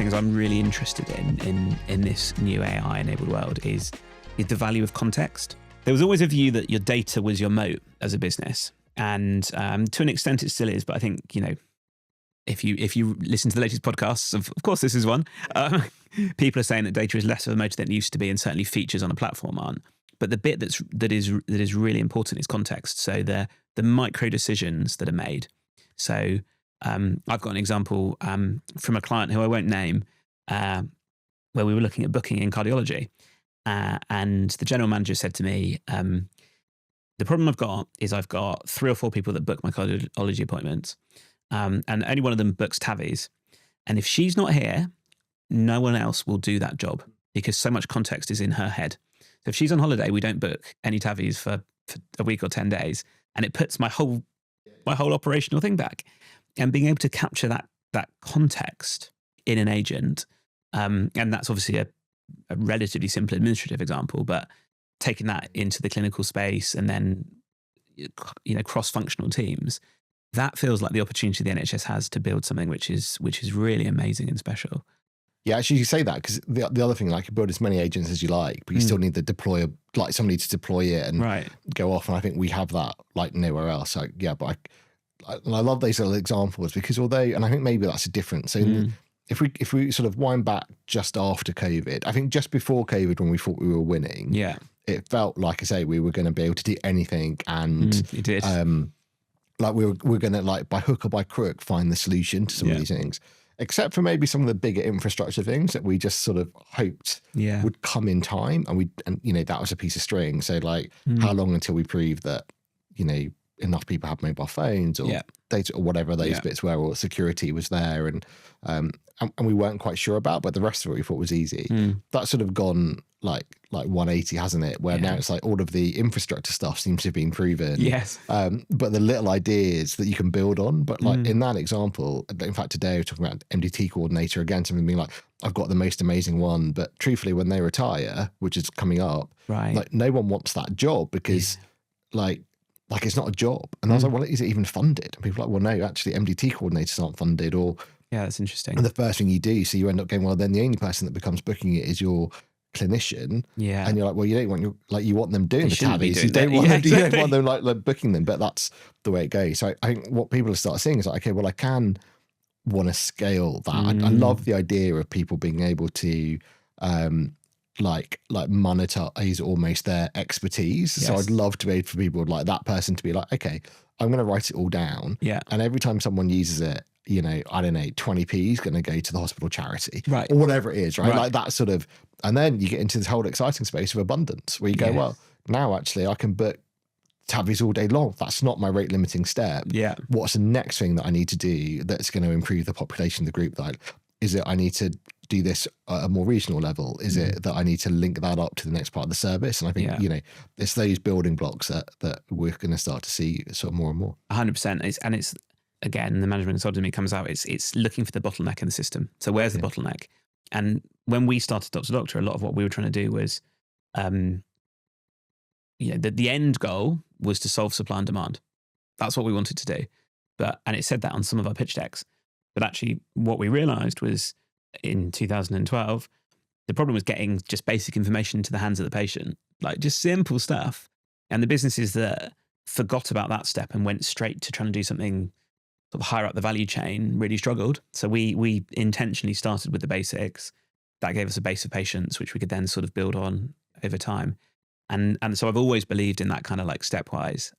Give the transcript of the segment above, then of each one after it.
things I'm really interested in this new AI-enabled world is the value of context. There was always a view that your data was your moat as a business, and to an extent it still is. But I think, if you listen to the latest podcasts, of course this is one, people are saying that data is less of a moat than it used to be, and certainly features on a platform aren't. But the bit that is really important is context. So the micro decisions that are made. So I've got an example from a client who I won't name, where we were looking at booking in cardiology. And the general manager said to me, the problem I've got is I've got 3 or 4 people that book my cardiology appointments, and only one of them books TAVIs. And if she's not here, no one else will do that job because so much context is in her head. So if she's on holiday, we don't book any TAVIs for a week or 10 days. And it puts my whole operational thing back. And being able to capture that context in an agent, and that's obviously a relatively simple administrative example, but taking that into the clinical space and then cross-functional teams, that feels like the opportunity the NHS has to build something which is really amazing and special. Yeah, actually, you say that because the other thing, like, you build as many agents as you like, but you still need somebody to deploy it and go off. And I think we have that like nowhere else. So yeah, but I love those little examples because and I think maybe that's a difference. So if we sort of wind back just after COVID, I think just before COVID, when we thought we were winning, it felt like, I say, we were going to be able to do anything, and you did. Like we're going to, like, by hook or by crook, find the solution to some of these things. Except for maybe some of the bigger infrastructure things that we just sort of hoped would come in time, and that was a piece of string. So like, how long until we prove that enough people have mobile phones or data or whatever those bits were, or security was there, and we weren't quite sure about, but the rest of it we thought was easy. That's sort of gone like 180, hasn't it? Where now it's like all of the infrastructure stuff seems to have been proven. Yes. But the little ideas that you can build on, but like in that example, in fact, today we're talking about MDT coordinator again, something being like, I've got the most amazing one, but truthfully, when they retire, which is coming up, like no one wants that job because like it's not a job. And I was like, well, is it even funded? And people are like, well, no, actually MDT coordinators aren't funded. Or that's interesting. And the first thing you do, so you end up going, well, then the only person that becomes booking it is your clinician. And you're like, well, you don't want you want them doing the TAVIs. You don't want them like booking them, but that's the way it goes. So I think what people start seeing is like, okay, well, I can want to scale that. I love the idea of people being able to like monetize almost their expertise. So I'd love to be able for people like that person to be like, okay, I'm going to write it all down. And every time someone uses it, I don't know, 20p is going to go to the hospital charity, or whatever it is, right? Like that sort of, and then you get into this whole exciting space of abundance where you go, well, now actually I can book TAVIs all day long. That's not my rate limiting step. What's the next thing that I need to do that's going to improve the population of the group? Is it I need to do this at a more regional level? Is it that I need to link that up to the next part of the service? And I think, it's those building blocks that we're going to start to see sort of more and more. 100%. It's again, the management consultant comes out, it's looking for the bottleneck in the system. So where's the bottleneck? And when we started DrDoctor, a lot of what we were trying to do was, the end goal was to solve supply and demand. That's what we wanted to do. And it said that on some of our pitch decks. But actually what we realized was in 2012, the problem was getting just basic information into the hands of the patient, like just simple stuff. And the businesses that forgot about that step and went straight to trying to do something sort of higher up the value chain really struggled. So we intentionally started with the basics. That gave us a base of patients, which we could then sort of build on over time. And so I've always believed in that kind of like stepwise,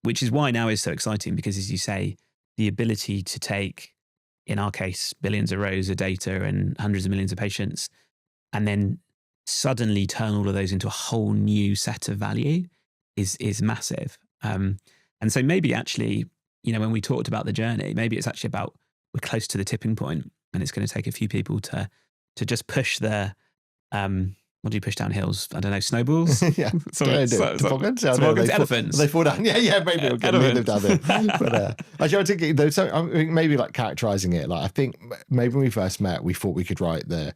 which is why now is so exciting, because as you say, the ability to take, in our case, billions of rows of data and hundreds of millions of patients, and then suddenly turn all of those into a whole new set of value is massive. And so maybe actually, when we talked about the journey, maybe it's actually about we're close to the tipping point, and it's going to take a few people to just push the what do you push down hills? I don't know, snowballs? Toboggans, elephants. They fall down. Yeah, maybe we'll get them down there. But actually, I think though, so I think maybe like characterizing it, like I think maybe when we first met, we thought we could write the.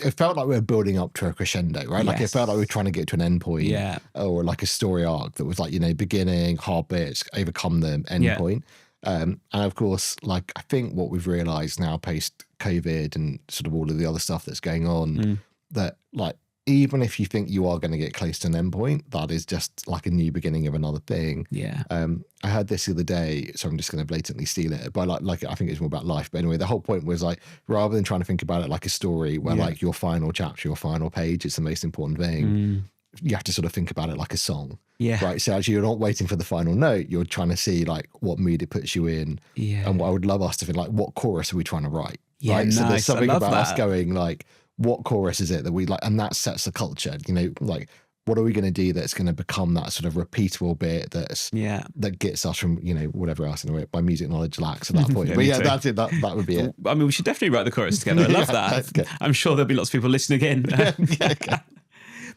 It felt like we were building up to a crescendo, right? Like it felt like we were trying to get to an end point, or like a story arc that was like beginning, hard bits, overcome them, end point. And of course, like, I think what we've realized now post COVID and sort of all of the other stuff that's going on, that like, even if you think you are going to get close to an endpoint, that is just like a new beginning of another thing. Yeah. I heard this the other day, so I'm just going to blatantly steal it, but like I think it's more about life. But anyway, the whole point was like, rather than trying to think about it like a story where like your final chapter, your final page is the most important thing, you have to sort of think about it like a song. Yeah. Right. So actually, you're not waiting for the final note. You're trying to see like what mood it puts you in. Yeah. And what I would love us to think, like, what chorus are we trying to write? Yeah. Right. Nice. So there's something about us that. going like, what chorus is it that we like? And that sets the culture, you know, like, what are we going to do that's going to become that sort of repeatable bit that gets us from, you know, whatever else in a way, my music knowledge lacks at that point. But yeah, that's it. That would be it. I mean, we should definitely write the chorus together. I love that. I'm sure there'll be lots of people listening in.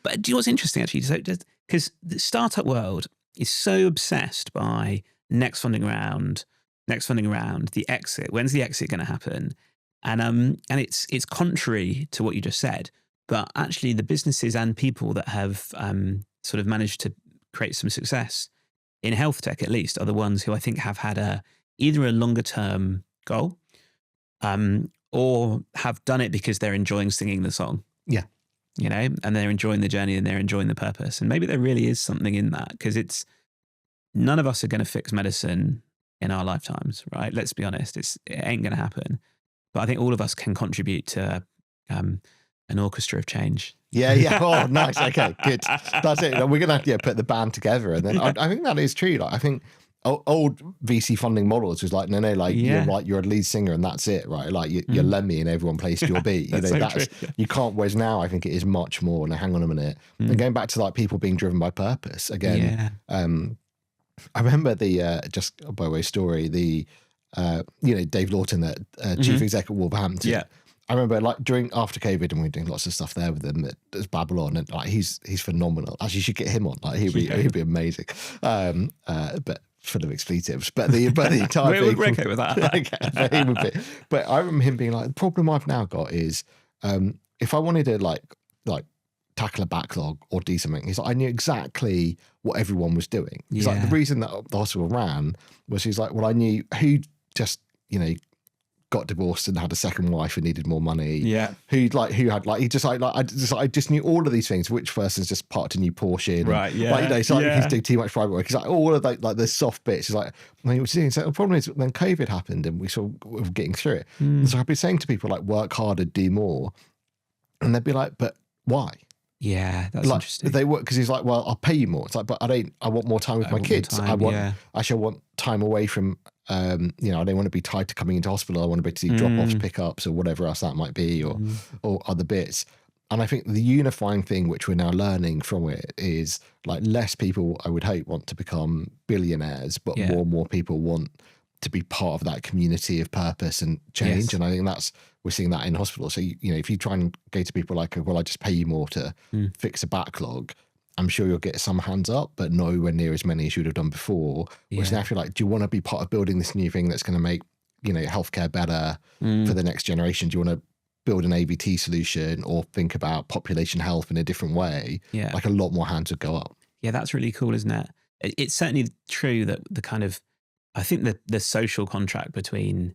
But do you know what's interesting actually? So, because the startup world is so obsessed by next funding round, the exit. When's the exit going to happen? And it's contrary to what you just said. But actually, the businesses and people that have sort of managed to create some success in health tech, at least, are the ones who I think have had either a longer term goal, or have done it because they're enjoying singing the song. Yeah. You know, and they're enjoying the journey and they're enjoying the purpose. And maybe there really is something in that, because none of us are going to fix medicine in our lifetimes, right? Let's be honest, it ain't going to happen. But I think all of us can contribute to an orchestra of change. Yeah. Oh, nice. Okay, good. That's it. We're going to have to put the band together. And then I think that is true. Like, I think old VC funding models was like, no, like, you're a lead singer and that's it, right? Like you're Lemmy and everyone plays to your beat. You know, you can't, whereas now I think it is much more, now hang on a minute. And going back to like people being driven by purpose again. I remember just by way of story, Dave Lawton, chief exec at Wolverhampton. Yeah. I remember like after COVID, and we were doing lots of stuff there with him at Babylon, and like he's phenomenal. Actually, you should get him on. Like he'd be amazing. But full of expletives. But the entire thing, we're okay with that. Okay, he would be. But I remember him being like, the problem I've now got is if I wanted to like tackle a backlog or do something, he's like, I knew exactly what everyone was doing. He's like, the reason that the hospital ran was, he's like, well, I knew who just, you know, got divorced and had a second wife and needed more money. Yeah. He just knew all of these things. Which person's just parked a new Porsche. And, right. Yeah. Like, you know, it's like he's doing too much private work. He's like, all of like the soft bits. He's like, what you doing? So the problem is then COVID happened and we sort of were getting through it. And so I've been saying to people like, work harder, do more. And they'd be like, but why? Yeah, that's like, interesting. They work because he's like, well, I'll pay you more. It's like, but I want more time with my kids. I want time away from, I don't want to be tied to coming into hospital. I want to be able to do drop-offs, pickups, or whatever else that might be, or other bits. And I think the unifying thing, which we're now learning from it, is like less people, I would hope, want to become billionaires, but more and more people want to be part of that community of purpose and change. Yes. And I think we're seeing that in hospitals. So, if you try and go to people like, well, I just pay you more to fix a backlog, I'm sure you'll get some hands up, but nowhere near as many as you would have done before. Whereas now I feel like, do you want to be part of building this new thing that's going to make, healthcare better for the next generation? Do you want to build an AVT solution or think about population health in a different way? Yeah. Like a lot more hands would go up. Yeah, that's really cool, isn't it? It's certainly true that I think the social contract between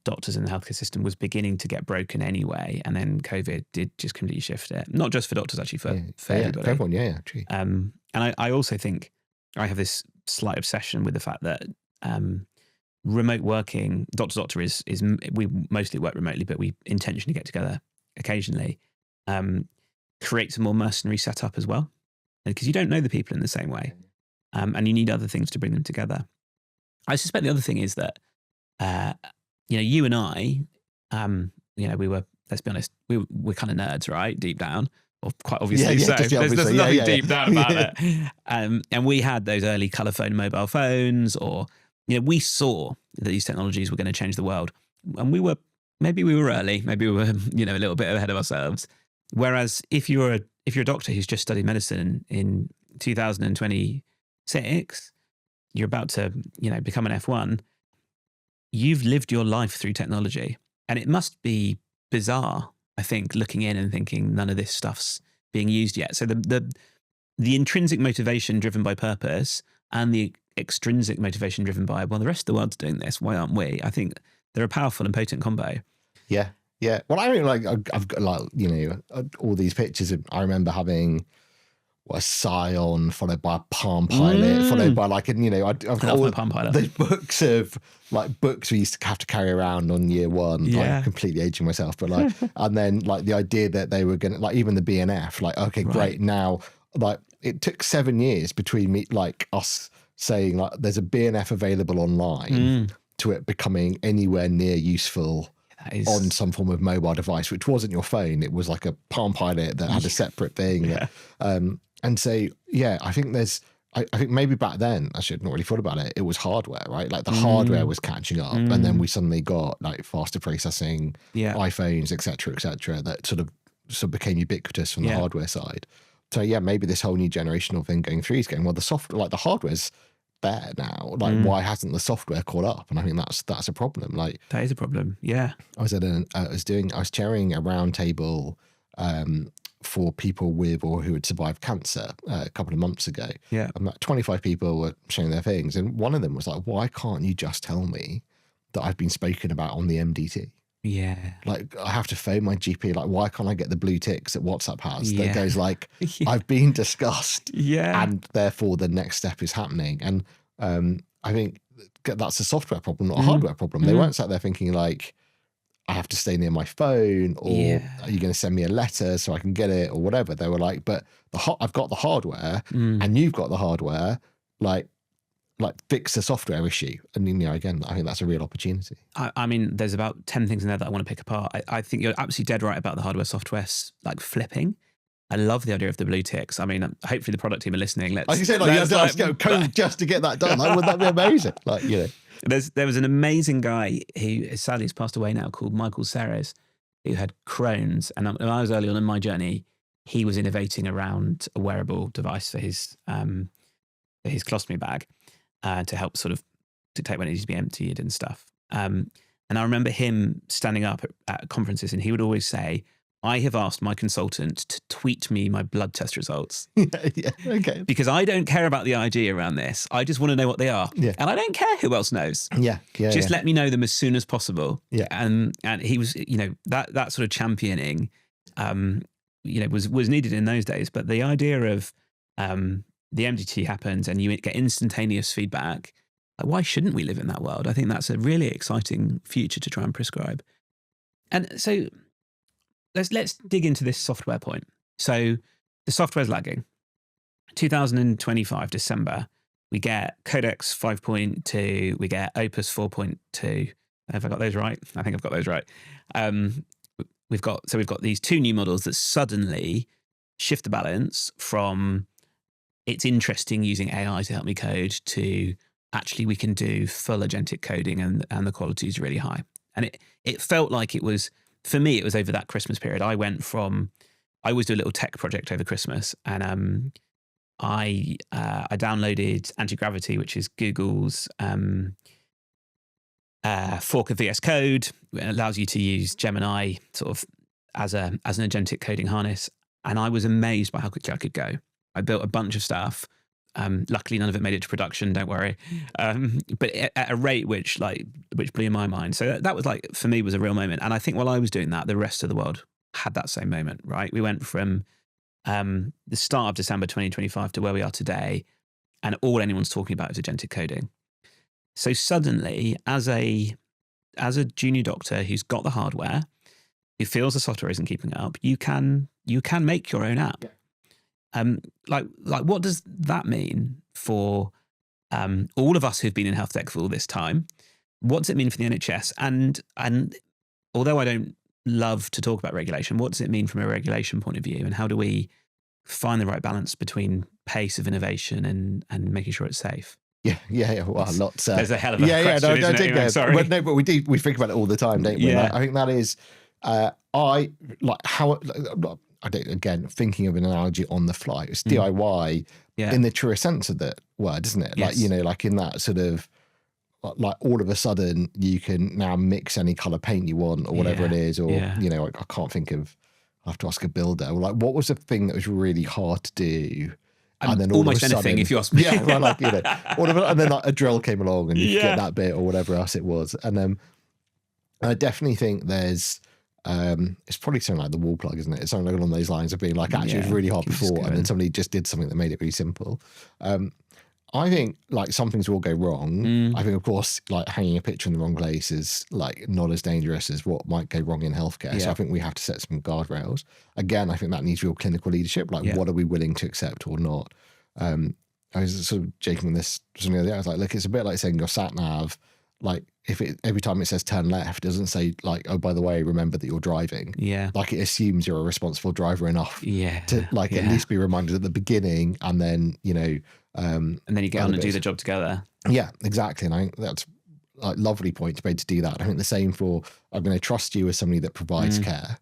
doctors and the healthcare system was beginning to get broken anyway, and then COVID did just completely shift it. Not just for doctors, actually, for everybody. For everyone, true. And I also think I have this slight obsession with the fact that remote working, DrDoctor is we mostly work remotely, but we intentionally get together occasionally, creates a more mercenary setup as well, because you don't know the people in the same way, and you need other things to bring them together. I suspect the other thing is that, you and I, we were, let's be honest, we're kind of nerds, right? Deep down, or quite obviously. So there's nothing deep down about it. And we had those early color phone mobile phones, or, we saw that these technologies were going to change the world. And maybe we were early, maybe we were, a little bit ahead of ourselves. Whereas if you're a doctor who's just studied medicine in 2026, you're about to, become an F1, you've lived your life through technology. And it must be bizarre, I think, looking in and thinking none of this stuff's being used yet. So the intrinsic motivation driven by purpose and the extrinsic motivation driven by, well, the rest of the world's doing this, why aren't we? I think they're a powerful and potent combo. Yeah. Well, I mean, like, I've got, like, you know, all these pictures of, I remember having a Scion followed by a Palm Pilot, followed by like, and you know, I've got all Palm Pilot. The books we used to have to carry around on year one. Yeah. Like, completely aging myself, but like, and then like the idea that they were gonna, like, even the BNF, like, okay, great, now, like, it took 7 years between me, like, us saying like there's a BNF available online to it becoming anywhere near useful on some form of mobile device, which wasn't your phone. It was like a Palm Pilot that had a separate thing. Yeah. And so, yeah, I think I think maybe back then, I should not really thought about it. It was hardware, right? Like the hardware was catching up, and then we suddenly got like faster processing, iPhones, et cetera, that sort of became ubiquitous from the hardware side. So yeah, maybe this whole new generational thing going through is going, well, the software, like the hardware's there now. Like, why hasn't the software caught up? And I think that's a problem. Like, that is a problem. Yeah. I was chairing a round table for people with or who had survived cancer a couple of months ago. Yeah. And like 25 people were sharing their things. And one of them was like, why can't you just tell me that I've been spoken about on the MDT? Yeah. Like, I have to phone my GP. Like, why can't I get the blue ticks that WhatsApp has that goes like, I've been discussed. Yeah. And therefore the next step is happening. And I think that's a software problem, not a hardware problem. They weren't sat there thinking like, I have to stay near my phone, or are you going to send me a letter so I can get it, or whatever. They were like, but I've got the hardware and you've got the hardware, like fix the software issue. And, you know, again, I think that's a real opportunity. I mean, there's about 10 things in there that I want to pick apart. I think you're absolutely dead right about the hardware software like flipping. I love the idea of the blue ticks. I mean, hopefully the product team are listening. I can say let's go code just to get that done. Would that be amazing? Like, you know. There was an amazing guy who sadly has passed away now called Michael Serres, who had Crohn's. And when I was early on in my journey, he was innovating around a wearable device for his colostomy bag to help sort of dictate when it needs to be emptied and stuff. And I remember him standing up at conferences, and he would always say, I have asked my consultant to tweet me my blood test results. Okay. Because I don't care about the ID around this. I just want to know what they are. Yeah. And I don't care who else knows. Just let me know them as soon as possible. Yeah. And he was, you know, that sort of championing, you know, was needed in those days. But the idea of the MDT happens and you get instantaneous feedback, why shouldn't we live in that world? I think that's a really exciting future to try and prescribe. And so let's dig into this software point. So the software's lagging. 2025, December, we get Codex 5.2, we get Opus 4.2. Have I got those right? I think I've got those right. We've got these two new models that suddenly shift the balance from it's interesting using AI to help me code to actually we can do full agentic coding and the quality is really high. And it felt like it was, for me, it was over that Christmas period. I always do a little tech project over Christmas, and I downloaded Anti-Gravity, which is Google's fork of VS Code. It allows you to use Gemini sort of as an agentic coding harness. And I was amazed by how quickly I could go. I built a bunch of stuff. Luckily, none of it made it to production. Don't worry. But at a rate which blew my mind. So that was like, for me, was a real moment. And I think while I was doing that, the rest of the world had that same moment, right? We went from the start of December 2025 to where we are today, and all anyone's talking about is agentic coding. So suddenly, as a junior doctor who's got the hardware, who feels the software isn't keeping up, you can make your own app. Yeah. Like what does that mean for all of us who've been in health tech for all this time? What does it mean for the NHS? And although I don't love to talk about regulation, what does it mean from a regulation point of view? And how do we find the right balance between pace of innovation and making sure it's safe? Yeah. Well, lots. There's a hell of a question, isn't it? Anyway, sorry. But we think about it all the time, don't we? Yeah. Like, I think that is, I don't, again, thinking of an analogy on the fly. It's DIY in the truest sense of the word, isn't it? Yes. Like, you know, like in that sort of, like all of a sudden you can now mix any color paint you want or whatever it is. Or, you know, I can't think of, I have to ask a builder. Like, what was the thing that was really hard to do And then almost anything, if you ask me. Yeah, well, like, you know, and then like a drill came along and you get that bit or whatever else it was. And I definitely think there's, it's probably something like the wall plug, isn't it? It's something along those lines of being like, actually, it was really hard before, and then somebody just did something that made it really simple. I think like some things will go wrong. I think, of course, like hanging a picture in the wrong place is like not as dangerous as what might go wrong in healthcare. So I think we have to set some guardrails. Again, I think that needs real clinical leadership. Like, what are we willing to accept or not? I was sort of joking with this something the other day. I was like, look, it's a bit like saying your satnav, like if it every time it says turn left, it doesn't say like, oh, by the way, remember that you're driving. Like it assumes you're a responsible driver enough to like at least be reminded at the beginning, and then, you know, and then you get on and do the job together. Yeah, exactly. And I think that's like lovely point to be able to do that. I think the same for, I'm going to trust you as somebody that provides care.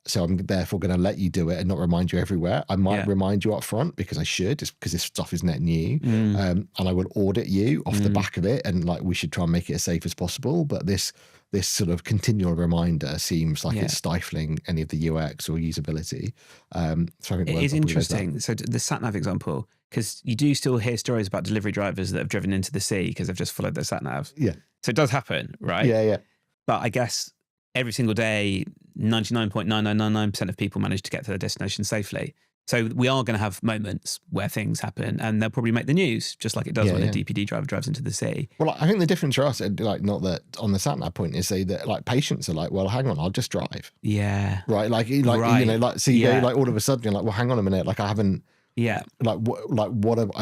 So I'm therefore going to let you do it and not remind you everywhere. I might remind you up front because I should, just because this stuff is net new. And I will audit you off the back of it. And like, we should try and make it as safe as possible. But this sort of continual reminder seems like it's stifling any of the UX or usability. So I think it is interesting. So the satnav example, because you do still hear stories about delivery drivers that have driven into the sea because they've just followed their satnav. Yeah. So it does happen, right? Yeah. But I guess every single day, 99.9999% of people manage to get to their destination safely. So we are going to have moments where things happen, and they'll probably make the news, just like it does when a DPD driver drives into the sea. Well, I think the difference for us, like not that on the satnav point, is that like patients are like, well, hang on, I'll just drive. Yeah. Right. Like you know, like so you go like all of a sudden you're like, well, hang on a minute, like I haven't. Yeah. Like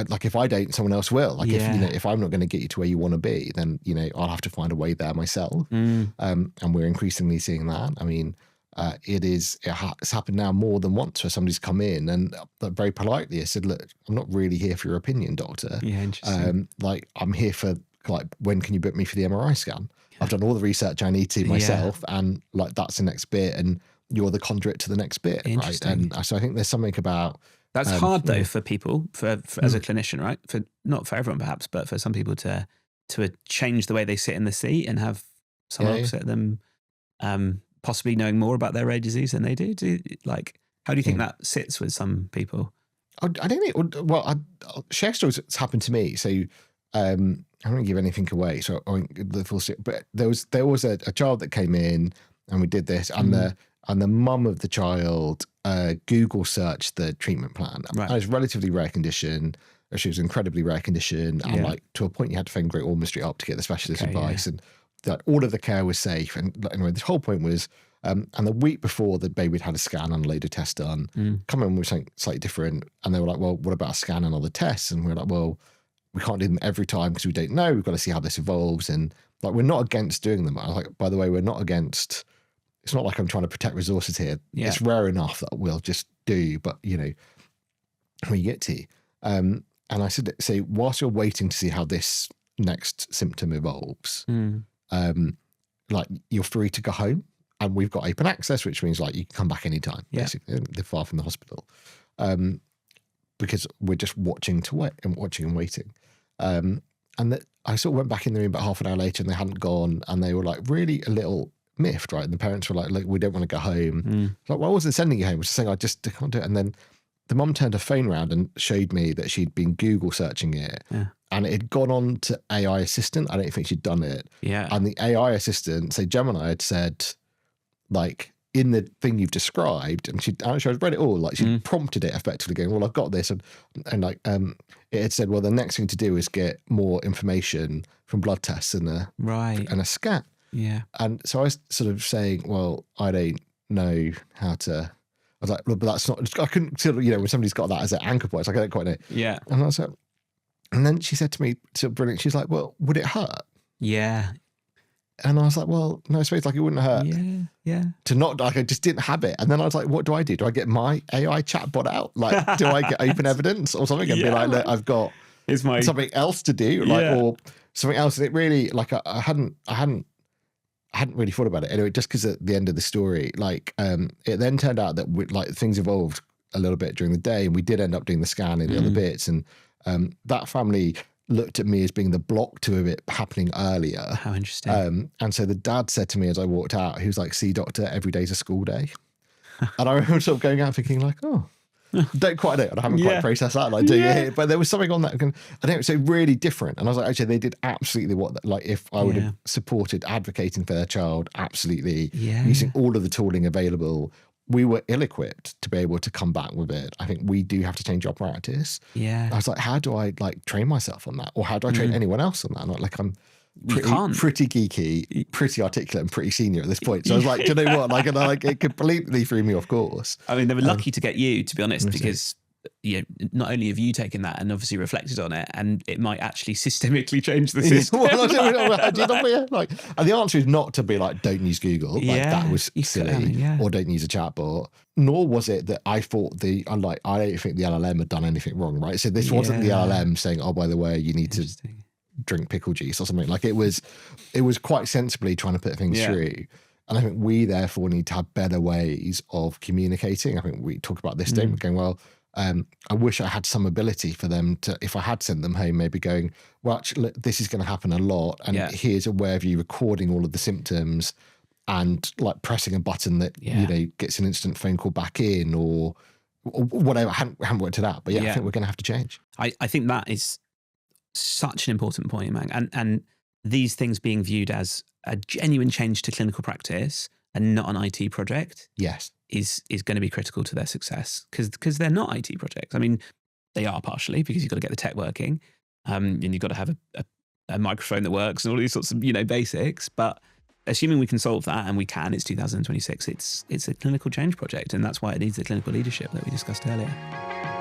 like if I don't, someone else will. Like if you know, if I'm not going to get you to where you want to be, then you know I'll have to find a way there myself. And we're increasingly seeing that. I mean, it's happened now more than once where somebody's come in and very politely I said, look, I'm not really here for your opinion, doctor. Yeah, interesting. Like I'm here for like, when can you book me for the MRI scan? I've done all the research I need to myself, and like that's the next bit, and you're the conduit to the next bit, right? And so I think there's something about. That's hard though for people, for as a clinician, right? For not for everyone perhaps, but for some people to change the way they sit in the seat and have someone opposite them, possibly knowing more about their rare disease than they do. Like, how do you think that sits with some people? I don't think. Well, share stories that's happened to me. So I don't give anything away. So I won't the full. But there was a child that came in, and we did this, and the mum of the child Google searched the treatment plan. Right. And it's a relatively rare condition. She was an incredibly rare condition. And like to a point you had to phone Great Ormond Street up to get the specialist advice. And that all of the care was safe. And anyway, this whole point was, and the week before the baby had a scan and a load of tests done, come in with something slightly different. And they were like, well, what about a scan and other tests? And we were like, well, we can't do them every time because we don't know. We've got to see how this evolves. And like, we're not against doing them. I was like, by the way, we're not against. It's not like I'm trying to protect resources here. Yeah. It's rare enough that we'll just do, but you know, we get to. And I said, so whilst you're waiting to see how this next symptom evolves, like you're free to go home, and we've got open access, which means like you can come back anytime. Basically, they're far from the hospital, because we're just watching and waiting. And that I sort of went back in the room about half an hour later, and they hadn't gone, and they were like really a little miffed, right? And the parents were like, we don't want to go home. Like, well, I wasn't sending you home. I was just saying, I just can't do it. And then the mum turned her phone around and showed me that she'd been Google searching it, and it had gone on to AI assistant. I don't think she'd done it. Yeah. And the AI assistant, so Gemini, had said, like, in the thing you've described, and she'd read it all, like she prompted it effectively, going, well, I've got this. And like, it had said, well, the next thing to do is get more information from blood tests and a scan. Yeah. And so I was sort of saying, well, I don't know how to. I was like, well, but that's not. I couldn't sort of, you know, when somebody's got that as an anchor point, it's like I don't quite know. Yeah. And I was like, and then she said to me, so brilliant. She's like, well, would it hurt? Yeah. And I was like, well, no, I suppose like it wouldn't hurt. Yeah. Yeah. To not like I just didn't have it. And then I was like, what do I do? Do I get my AI chatbot out? Like, do I get open evidence or something and be like, look, I've got something else to do, like, or something else? And it really, like, I hadn't really thought about it anyway, just because at the end of the story, like, it then turned out that like things evolved a little bit during the day, and we did end up doing the scan and the other bits, and that family looked at me as being the block to it happening earlier. How interesting. And so the dad said to me as I walked out, he was like, see, doctor, every day's a school day. And I remember sort of going out thinking like, oh, Don't quite know. I haven't quite processed that like doing it here, but there was something on that. I don't know, so really different. And I was like, actually, they did absolutely what, like if I would have supported advocating for their child, absolutely using all of the tooling available, we were ill-equipped to be able to come back with it. I think we do have to change our practice. I was like, how do I like train myself on that? Or how do I train anyone else on that? And like, I'm pretty geeky, pretty articulate, and pretty senior at this point. So I was like, do you know what? Like, and it completely threw me off course. I mean, they were lucky to get you, to be honest, because not only have you taken that and obviously reflected on it, and it might actually systemically change the system. And the answer is not to be like, don't use Google. Like that was silly, or don't use a chatbot. Nor was it that I thought I don't think the LLM had done anything wrong, right? So this wasn't the LLM saying, oh, by the way, you need to drink pickle juice or something. Like it was quite sensibly trying to put things through. And I think we therefore need to have better ways of communicating. I think we talk about this statement going, well, I wish I had some ability for them to, if I had sent them home, maybe going, well, actually, this is going to happen a lot. And here's a way of you recording all of the symptoms and like pressing a button that, gets an instant phone call back in or whatever. I haven't worked it out, but I think we're going to have to change. I think that is such an important point, Umang, and these things being viewed as a genuine change to clinical practice and not an IT project, is going to be critical to their success because they're not IT projects. I mean, they are partially because you've got to get the tech working, and you've got to have a microphone that works and all these sorts of basics. But assuming we can solve that, and we can, it's 2026. It's a clinical change project, and that's why it needs the clinical leadership that we discussed earlier.